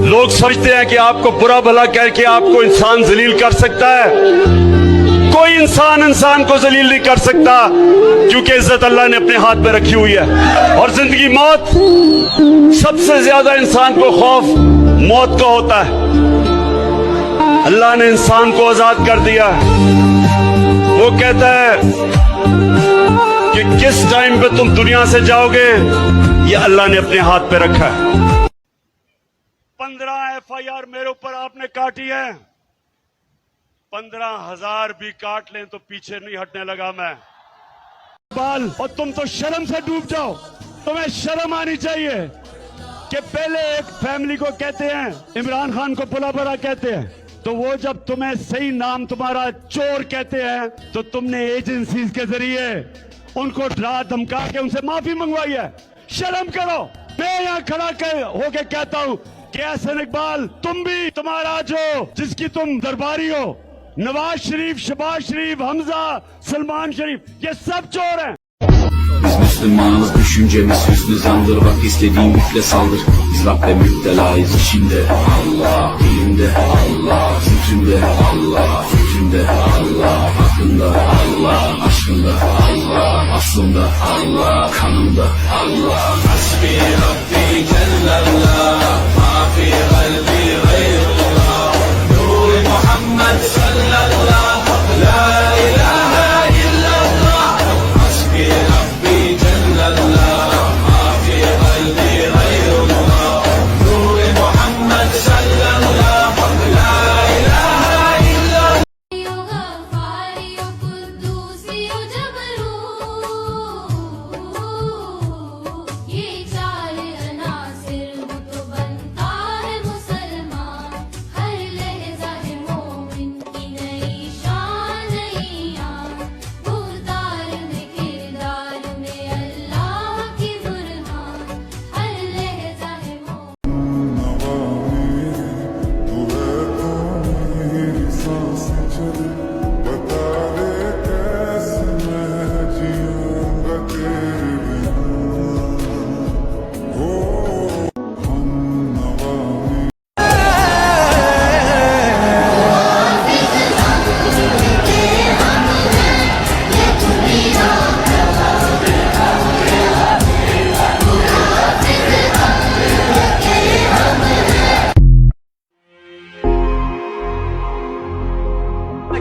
लोग समझते हैं कि आपको बुरा भला कह के आपको इंसान जलील कर सकता है। कोई इंसान को जलील नहीं कर सकता, क्योंकि इज्जत अल्लाह ने अपने हाथ में रखी हुई है। और जिंदगी मौत, सबसे ज्यादा इंसान को खौफ मौत का होता है। अल्लाह ने इंसान को आजाद कर दिया। वो कहता है कि किस टाइम पे तुम दुनिया से जाओगे, ये अल्लाह ने अपने हाथ पे रखा है। 15 FIR मेरे ऊपर आपने काटी है, 15,000 भी काट लें तो पीछे नहीं हटने लगा मैं। बाल, और तुम तो शर्म से डूब जाओ। तुम्हें शर्म आनी चाहिए कि पहले एक फैमिली को कहते हैं, इमरान खान को बुला बड़ा कहते हैं, तो वो जब तुम्हें सही नाम तुम्हारा चोर कहते हैं तो तुमने एजेंसीज के जरिए उनको डरा धमका के उनसे माफी मंगवाई है। शर्म करो। मैं यहाँ खड़ा कर होके कहता हूँ कि एहसन इकबाल, तुम भी, तुम्हारा जो जिसकी तुम दरबारी हो, नवाज शरीफ, शहबाज शरीफ, हमजा, सलमान शरीफ, ये सब चोर हैं। Biz Müslümanız, düşüncemiz hüsnü zandır. Bak istediğin yükle saldır. Biz Rabbe müptelayız, içinde Allah, dilinde Allah, sütünde Allah, sütünde Allah, hakkında Allah, aşkında Allah, aslında Allah, kanında Allah. Hasbi Rabbi Cellallah, ma fi kalbi gayrullah, Nur Muhammed sallallahu, la ilahe illallah. Hasbi Rabbi Cellallah, ma fi kalbi gayrullah, Nur Muhammed sallallahu, la ilahe illallah. ये चार अनासिर तो बनता है मुसलमान, हर लहजा है मोमिन की नई शान, नई आन, गुरदार में किरदार में अल्लाह की बुरहान, हर लहजा है मोमिन।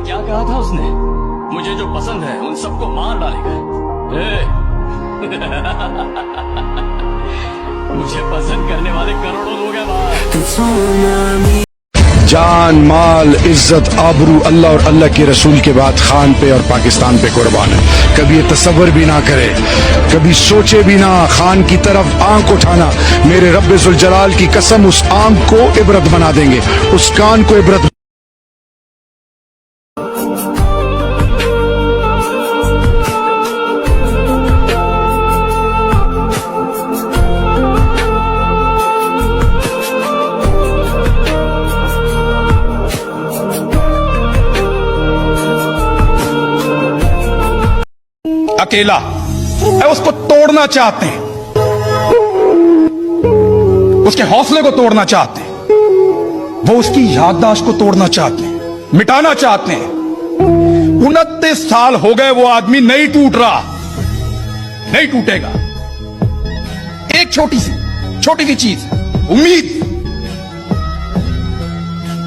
क्या कहा था उसने? मुझे जो पसंद है उन सबको मार डालेगा। मुझे पसंद करने वाले करोड़ों लोग हैं बाहर। जान, माल, इज्जत, आबरू अल्लाह और अल्लाह के रसूल के बाद खान पे और पाकिस्तान पे कुर्बान है। कभी ये तसव्वुर भी ना करे, कभी सोचे भी ना खान की तरफ आंख उठाना। मेरे रब्बे जुल जलाल की कसम, उस आंख को इबरत बना देंगे, उस कान को इबरत। अकेला है, उसको तोड़ना चाहते हैं, उसके हौसले को तोड़ना चाहते हैं, वो उसकी याददाश्त को तोड़ना चाहते हैं, मिटाना चाहते हैं। 29 साल हो गए, वो आदमी नहीं टूट रहा, नहीं टूटेगा। एक छोटी सी चीज,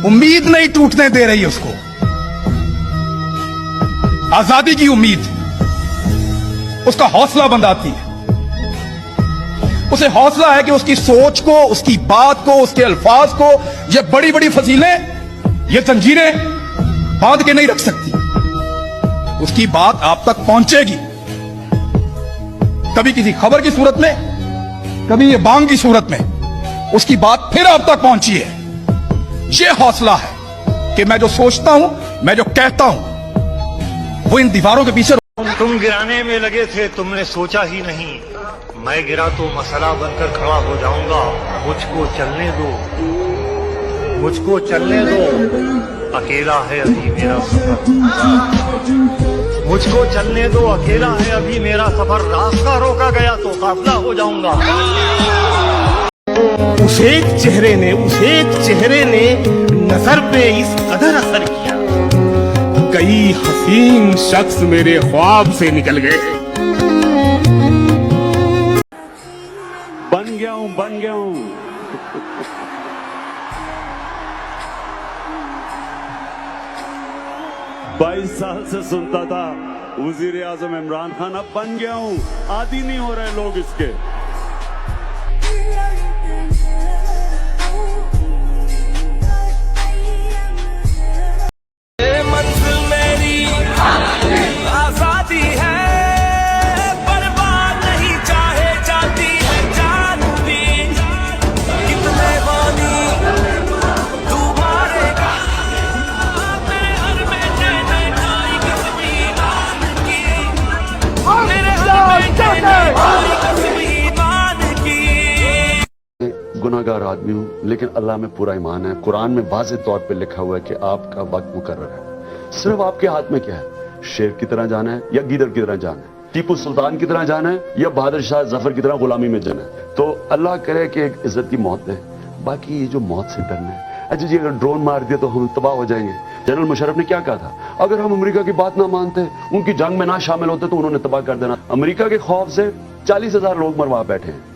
उम्मीद नहीं टूटने दे रही उसको। आजादी की उम्मीद उसका हौसला बंधाती है। उसे हौसला है कि उसकी सोच को, उसकी बात को, उसके अल्फाज को, ये बड़ी बड़ी फजीलें, ये जंजीरें बांध के नहीं रख सकती। उसकी बात आप तक पहुंचेगी, कभी किसी खबर की सूरत में, कभी ये बांग की सूरत में, उसकी बात फिर आप तक पहुंची है। ये हौसला है कि मैं जो सोचता हूं, मैं जो कहता हूं, वो इन दीवारों के पीछे। तुम गिराने में लगे थे, तुमने सोचा ही नहीं, मैं गिरा तो मसला बनकर खड़ा हो जाऊंगा। मुझको चलने दो, मुझको चलने दो, अकेला है अभी मेरा सफर। मुझको चलने दो, अकेला है अभी मेरा सफर, रास्ता रोका गया तो काफिला हो जाऊंगा। उस एक चेहरे ने नजर पे इस कदर असर किया, कई हसीन शख्स मेरे ख्वाब से निकल गए। बन गया हूं 22 साल से सुनता था वजीर आजम इमरान खान, अब बन गया हूं, आदी नहीं हो रहे लोग इसके। मंजिल मेरी आजादी है, बर्बाद नहीं चाहे जाती है जान भी, कितने बानी तू मारेगा, मेरे हर बेटे ने खाई कसम ईमान की, मेरे हर बेटे ने खाई कसम ईमान की। गुनाहगार आदमी हूँ, लेकिन अल्लाह में पूरा ईमान है। कुरान में वाज़ेह तौर पे लिखा हुआ है कि आपका वक्त मुकर्रर है। सिर्फ आपके हाथ में क्या है, शेर की तरह जाना है या गीदड़ की तरह जाना है, टीपू सुल्तान की तरह जाना है या बहादुर शाह जफर की तरह गुलामी में जाना है। तो अल्लाह करे कि एक इज्जत की मौत दे। बाकी ये जो मौत से डरना है, अच्छा जी अगर ड्रोन मार दिया तो हम तबाह हो जाएंगे। जनरल मुशर्रफ ने क्या कहा था, अगर हम अमेरिका की बात ना मानते, उनकी जंग में ना शामिल होते तो उन्होंने तबाह कर देना। अमेरिका के खौफ से 40,000 लोग मरवा बैठे हैं।